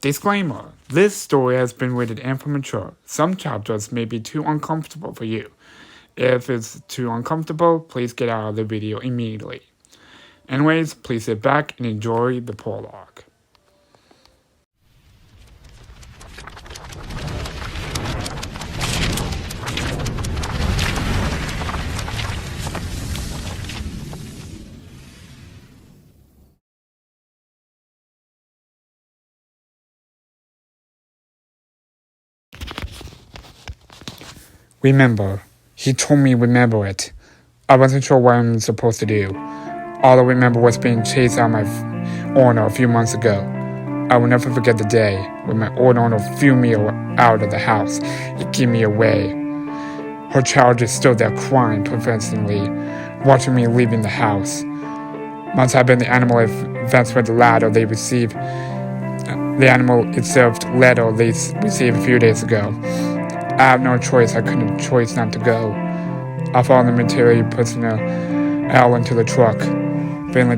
Disclaimer: this story has been rated M for mature. Some chapters may be too uncomfortable for you. If it's too uncomfortable, please get out of the video immediately. Anyways, please sit back and enjoy the prologue. Remember. He told me remember it. I wasn't sure what I'm supposed to do. All I remember was being chased out my owner a few months ago. I will never forget the day when my old owner threw me out of the house and gave me away. Her child just stood there crying professionally, watching me leaving the house. Once happened the animal events with the letter they received. The animal itself letter they received a few days ago. I have no choice. I couldn't choose not to go. I found the material personnel out into the truck, feeling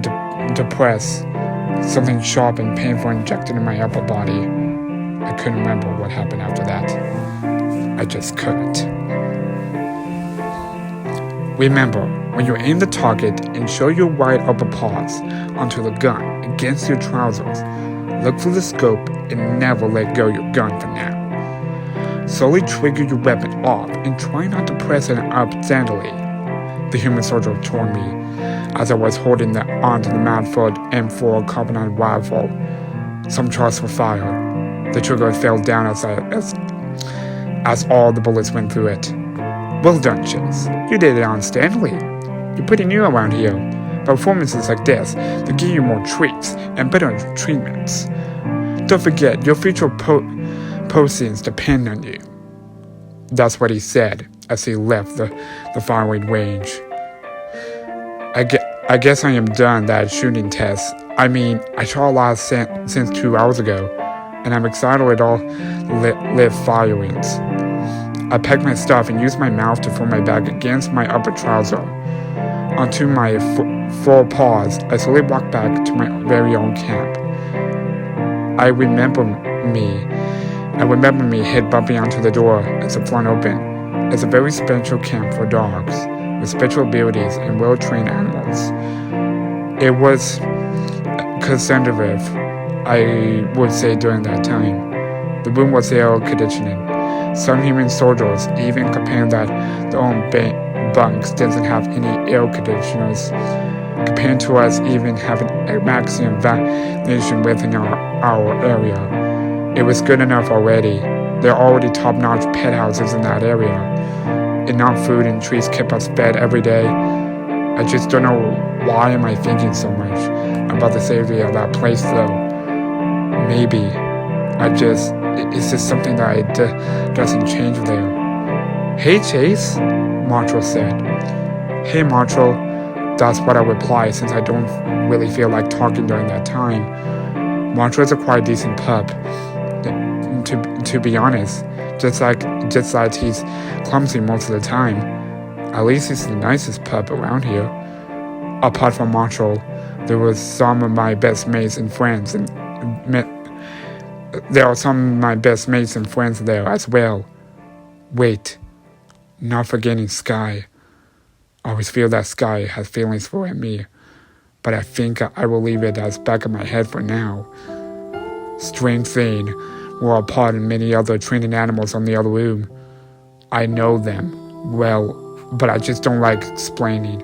depressed. Something sharp and painful injected in my upper body. I couldn't remember what happened after that. I just couldn't. Remember, when you aim the target and show your right upper paws onto the gun against your trousers, look for the scope and never let go your gun for now. Slowly trigger your weapon off and try not to press it up gently. The human soldier told me as I was holding onto the Manford M4 carbine rifle. Some shots were fired. The trigger fell down as all the bullets went through it. Well done, Chase. You did it outstandingly. You're pretty new around here. Performances like this, they give you more treats and better treatments. Don't forget, your future postings depend on you. That's what he said as he left the firing range. I guess I am done that shooting test. I mean, I shot a lot since 2 hours ago, and I'm excited with all live firings. I packed my stuff and used my mouth to throw my bag against my upper trouser. Onto my four paws, I slowly walked back to my very own camp. I remember me head bumping onto the door as the front opened. It's a very special camp for dogs, with special abilities and well-trained animals. It was conservative, I would say during that time. The room was air-conditioned. Some human soldiers even complained that their own bunks didn't have any air conditioners, compared to us even having a maximum ventilation within our area. It was good enough already. There are already top-notch pet houses in that area. Enough food and trees kept us fed every day. I just don't know why am I thinking so much about the safety of that place though. Maybe it's just something that doesn't change there. Hey Chase, Marshall said. Hey Marshall, that's what I replied since I don't really feel like talking during that time. Marshall is a quite decent pup. To be honest, just like he's clumsy most of the time. At least he's the nicest pup around here. Apart from Marshall, there were some of my best mates and friends, there are some of my best mates and friends there as well. Wait, not forgetting Sky. I always feel that Sky has feelings for me, but I think I will leave it as back of my head for now. Strange thing, we're apart and many other training animals on the other room. I know them well, but I just don't like explaining.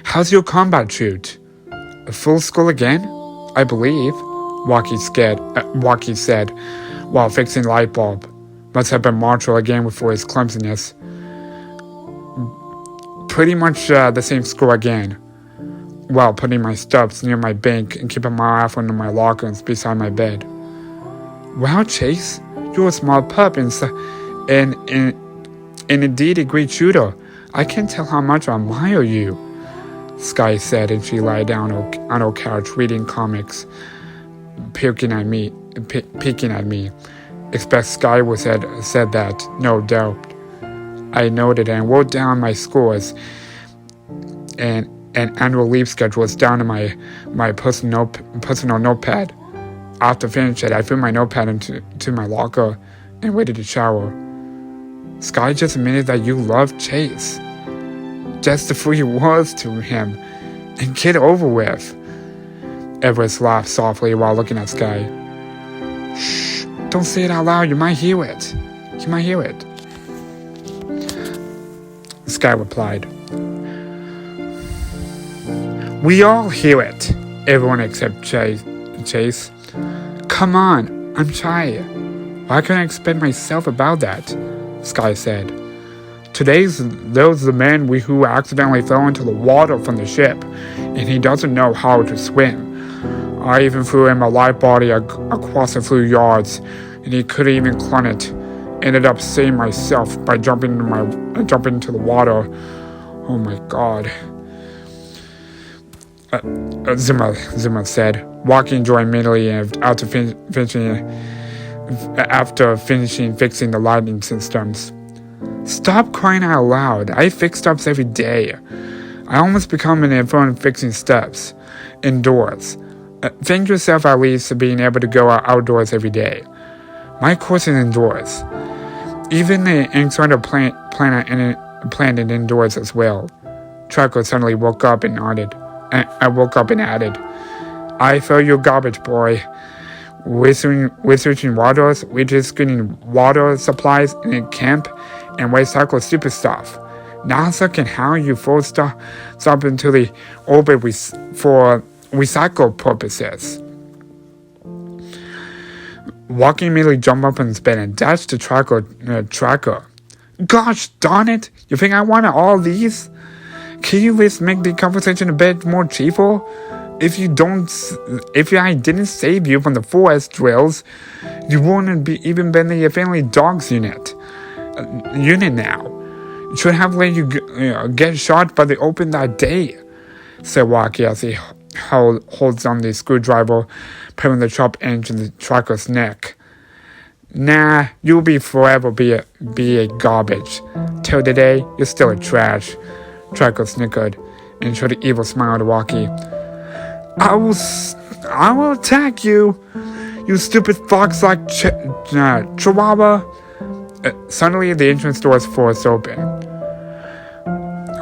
How's your combat shoot? A full score again? I believe, Walkie said while fixing the light bulb. Must have been Marshall again for his clumsiness. Pretty much the same score again. While putting my stuffs near my bank and keeping my iPhone in my lockers beside my bed. Wow, Chase, you're a smart pup and indeed a great shooter. I can't tell how much I admire you, Sky said, and she lay down on her couch reading comics, peeking at me. Expect Sky would said that, no doubt. I noted and wrote down my scores and annual leave schedules down in my personal notepad. After finishing it, I threw my notepad into my locker and waited to shower. Sky just admitted that you loved Chase. Just the 3 words to him, and get over with. Everest laughed softly while looking at Sky. Shh, don't say it out loud, you might hear it. You might hear it. Sky replied. We all hear it. Everyone except Chase. Come on, I'm shy. Why can't I explain myself about that? Sky said. There's the man who accidentally fell into the water from the ship, and he doesn't know how to swim. I even threw him a live body across a few yards, and he couldn't even climb it. Ended up saving myself by jumping into the water. Oh my God. Zuma said, walking joy immediately after finishing fixing the lighting systems. Stop crying out loud. I fix stuff every day. I almost become an infant fixing stuff indoors. Thank yourself at least for being able to go outdoors every day. My course is indoors. Even the inside of planted indoors as well. Tracker suddenly woke up and added, I feel your garbage, boy. Researching waters, we're just getting water supplies in a camp and recycle stupid stuff. NASA can handle you full stuff into the orbit for recycle purposes. Walking immediately jumped up in his bed and dashed to Tracker. Gosh darn it! You think I wanted all these? Can you just make the conversation a bit more cheerful? If I didn't save you from the forest drills, you wouldn't even been in the family dogs unit now. Should have let you get shot by the open that day, said Walkie as he holds on the screwdriver, pulling the sharp edge in the Tracker's neck. Nah, you'll forever be a garbage. Till today, you're still a trash. Tracker snickered and showed an evil smile to Walkie. I will attack you, you stupid fox like Chihuahua. Suddenly, the entrance doors forced open.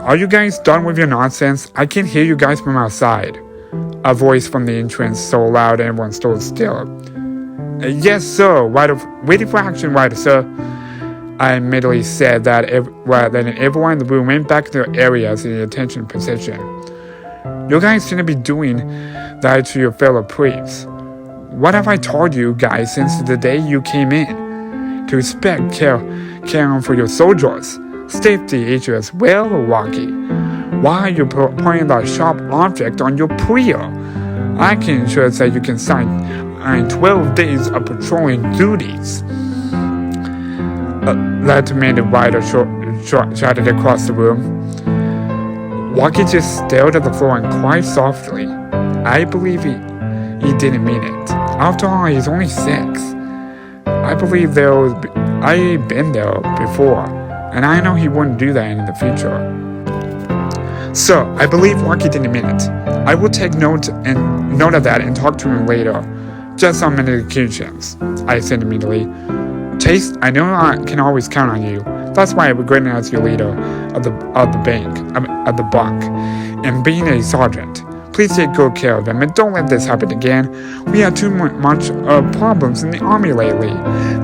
Are you guys done with your nonsense? I can hear you guys from outside. A voice from the entrance so loud everyone stood still. Yes, sir. Waiting for action, right, sir. I immediately said that then everyone in the room went back to their areas in the attention position. You guys shouldn't be doing that to your fellow priests. What have I told you guys since the day you came in? To respect, care for your soldiers. Safety issue as well, Walkie. Why are you pointing that sharp object on your prior? I can ensure that you can sign 12 days of patrolling duties. That made the rider shouted across the room. Walkie just stared at the floor and cried softly. I believe he didn't mean it. After all, he's only 6. I believe I've been there before, and I know he wouldn't do that in the future. So, I believe Walkie didn't mean it. I will take note of that and talk to him later. Just on many occasions, I said immediately. Chase, I know I can always count on you. That's why I regret as your leader of the bunk, and being a sergeant. Please take good care of him and don't let this happen again. We have too much problems in the army lately.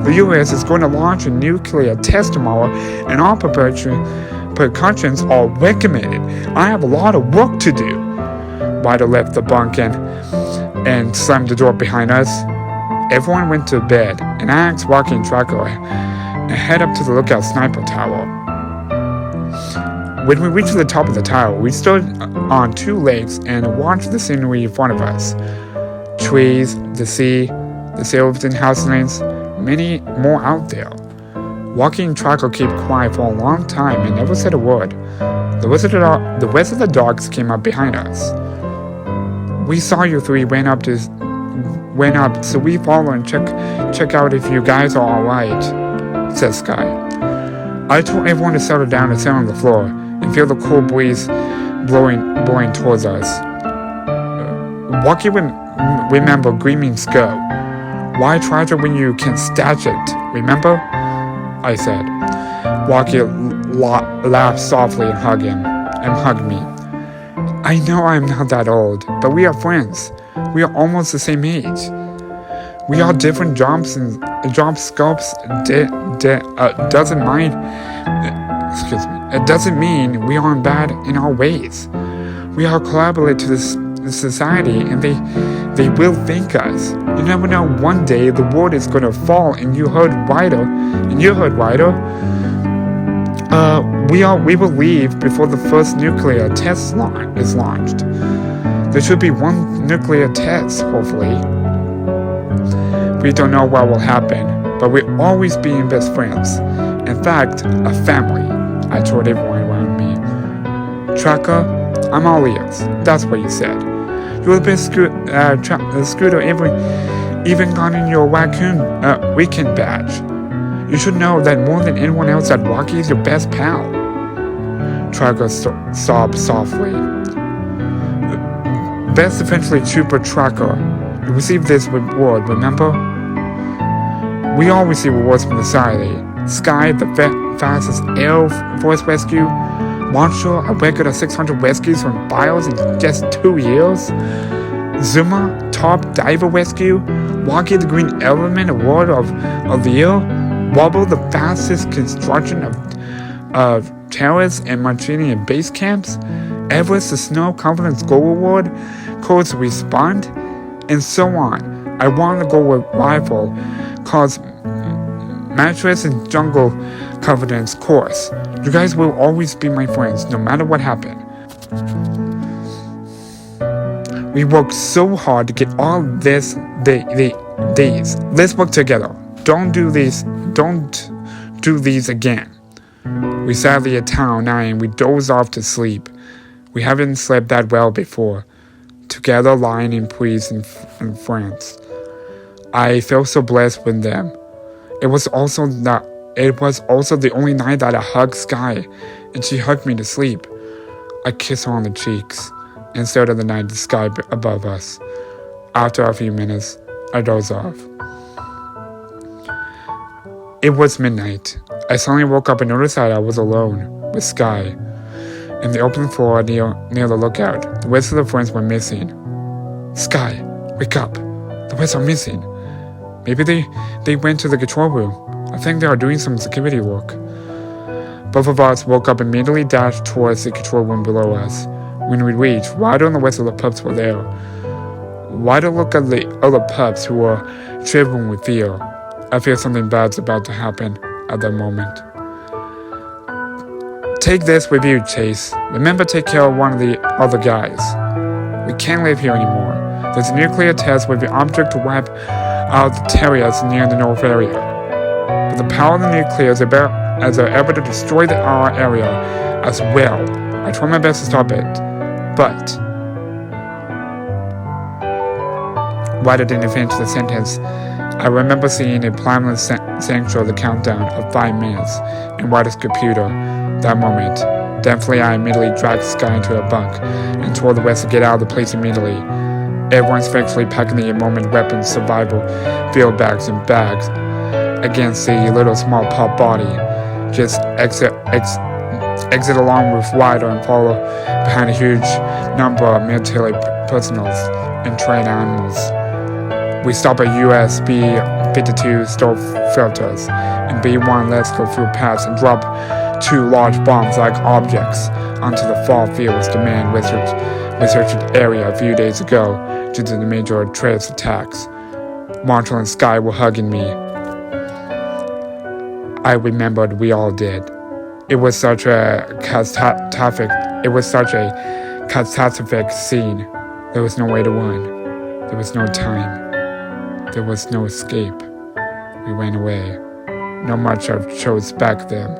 The U.S. is going to launch a nuclear test tomorrow, and all precautions are recommended. I have a lot of work to do. Ryder left the bunk and slammed the door behind us. Everyone went to bed, and I asked Walkie and Tracker and head up to the lookout sniper tower. When we reached the top of the tower, we stood on 2 legs and watched the scenery in front of us. Trees, the sea, the Silverton house lanes, many more out there. Walkie and Tracker kept quiet for a long time and never said a word. The rest of the dogs came up behind us. We saw you 3 went up, so we followed and check out if you guys are alright, said Sky. I told everyone to settle down and sit on the floor and feel the cool breeze blowing towards us. Walkie remembered Gleaming Skull, Why treasure when you can stash it, remember? I said. Rocky laughed softly and hugged me. I know I'm not that old, but we are friends. We are almost the same age. We are different jobs and job scopes. Doesn't mind. Excuse me. It doesn't mean we aren't bad in our ways. We are collaborate to this society, and they will thank us. You never know. One day the world is gonna fall, and you heard Ryder. We will leave before the first nuclear test is launched. There should be one nuclear test, hopefully. We don't know what will happen, but we'll always be best friends. In fact, a family, I told everyone around me. Tracker, I'm all ears. That's what you said. You're the best scooter ever, even gotten your raccoon weekend badge. You should know that more than anyone else that Rocky is your best pal. Tracker sobbed softly. Best Eventually Trooper Tracker, you received this reward, remember? We all receive rewards from the society. Sky, the fastest air force rescue. Monster, a record of 600 rescues from bios in just 2 years. Zuma, top diver rescue. Rocky, the Green Element Award of the year. Wobble, the fastest construction of towers and Martini base camps. Everest, the Snow Confidence Gold Award. Codes Respond, and so on. I want to go with Rifle, cause Mattress and Jungle Confidence course. You guys will always be my friends, no matter what happened. We worked so hard to get all this days. Let's work together. Don't do these again. We sat at town 9, we dozed off to sleep. We haven't slept that well before. Together lying in peace in France. I felt so blessed with them. It was also the only night that I hugged Sky, and she hugged me to sleep. I kissed her on the cheeks and stared at the night sky above us. After a few minutes, I dozed off. It was midnight. I suddenly woke up and noticed that I was alone with Sky. In the open floor near the lookout, the rest of the friends were missing. Sky, wake up. The rest are missing. Maybe they went to the control room. I think they are doing some security work. Both of us woke up and immediately dashed towards the control room below us. When we reached, Ryder and the rest of the pups were there. Ryder looked at the other pups who were trembling with fear. I feel something bad's about to happen at that moment. Take this with you, Chase. Remember, take care of one of the other guys. We can't live here anymore. There's a nuclear test with the object to wipe out the terriers near the North area. But the power of the nuclear is able to destroy our area as well. I tried my best to stop it, but Ryder didn't finish the sentence. I remember seeing a planet sanctuary the countdown of 5 minutes in Ryder's computer. That moment, definitely I immediately dragged Sky into a bunk and told the rest to get out of the place immediately. Everyone's thankfully packing the moment weapons, survival, field bags, and bags against the little small pup body. Just exit along with Ryder and follow behind a huge number of military personnel and trained animals. We stop at US B-52 store filters and B-1 let's go through paths and drop 2 large bombs-like objects onto the fall fields demand researched area a few days ago due to the major terrorist attacks. Marshall and Sky were hugging me. I remembered we all did. It was such a catastrophic scene. There was no way to run. There was no time. There was no escape. We ran away. Not much I've chose back then.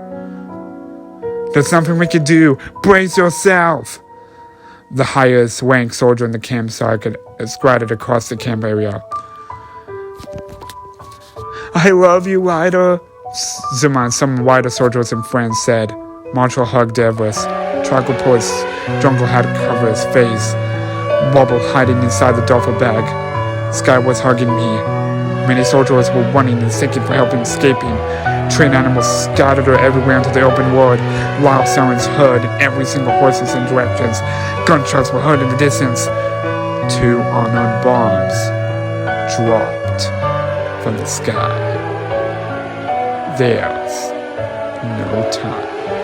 There's nothing we can do. Brace yourself! The highest ranked soldier in the camp circuit scattered across the camp area. I love you, Ryder, Zuma and some Ryder soldiers and friends said. Marshall hugged Everest. Tracker pulled his jungle hat cover his face. Wobble hiding inside the duffel bag. Sky was hugging me. Many soldiers were running and seeking for help and escaping. Trained animals scattered everywhere into the open world. Loud sounds heard in every single horses and directions. Gunshots were heard in the distance. 2 unknown bombs dropped from the sky. There's no time.